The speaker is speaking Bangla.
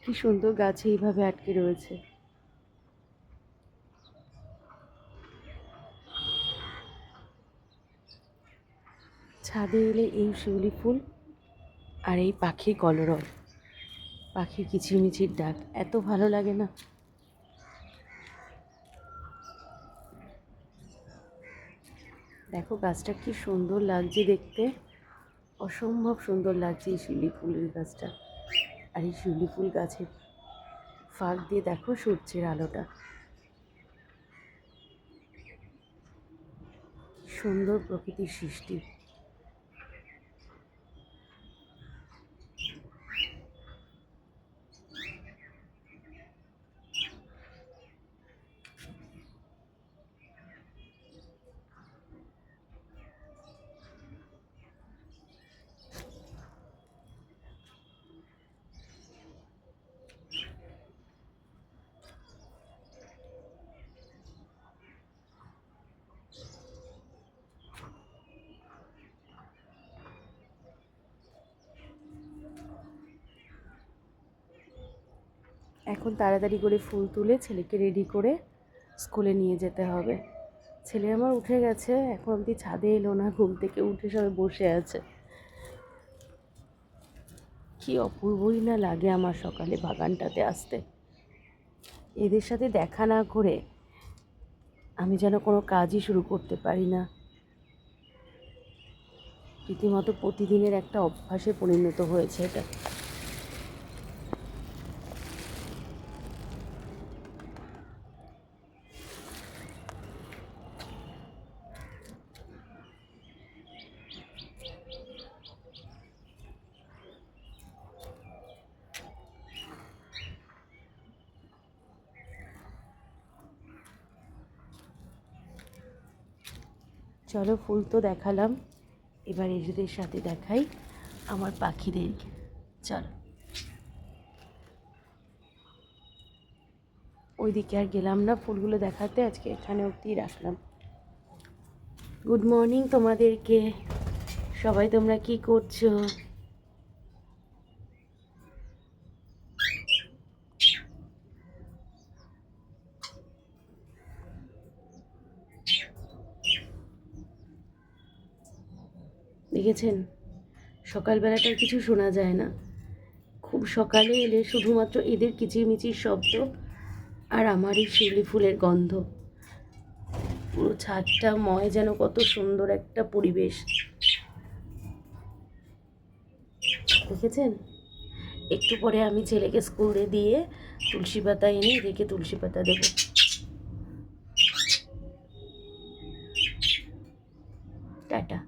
কি সুন্দর গাছে এইভাবে আটকে রয়েছে। ছাদে এলে এই শিউলি ফুল আর এই পাখির কলরব, পাখির কিচিরমিচির ডাক এত ভালো লাগে না। দেখো গাছটা কি সুন্দর লাগছে দেখতে, অসম্ভব সুন্দর লাগছে এই শিউলি ফুলের গাছটা। আর এই শিউলি ফুল গাছের ফাঁক দিয়ে দেখো সূর্যের আলোটা, সুন্দর প্রকৃতির সৃষ্টি। এখন তাড়াতাড়ি করে ফুল তুলে ছেলেকে রেডি করে স্কুলে নিয়ে যেতে হবে। ছেলে আমার উঠে গেছে, এখন অবধি ছাদে এলো না, ঘুম থেকে উঠে সবাই বসে আছে। কি অপূর্বই না লাগে আমার সকালে বাগানটাতে আসতে। এদের সাথে দেখা না করে আমি যেন কোনো কাজই শুরু করতে পারি না। রীতিমতো প্রতিদিনের একটা অভ্যাসে পরিণত হয়েছে এটা। চলো ফুল তো দেখালাম, এবার এদের সাথে দেখাই আমার পাখিদেরকে। চলো, ওইদিকে আর গেলাম না ফুলগুলো দেখাতে, আজকে এখানে অবধি রাখলাম। গুড মর্নিং তোমাদেরকে, সবাই তোমরা কি করছো? দেখেছেন সকালবেলাটার কিছু শোনা যায় না, খুব সকালে এলে শুধুমাত্র এদের কিচিরমিচির শব্দ আর আমার এই শিউলি ফুলের গন্ধ। পুরো ছাদটা ময় যেন কত সুন্দর একটা পরিবেশ। দেখেছেন, একটু পরে আমি ছেলেকে স্কুলে দিয়ে তুলসী পাতা এনে এদেরকে তুলসী পাতা দেব। টাটা।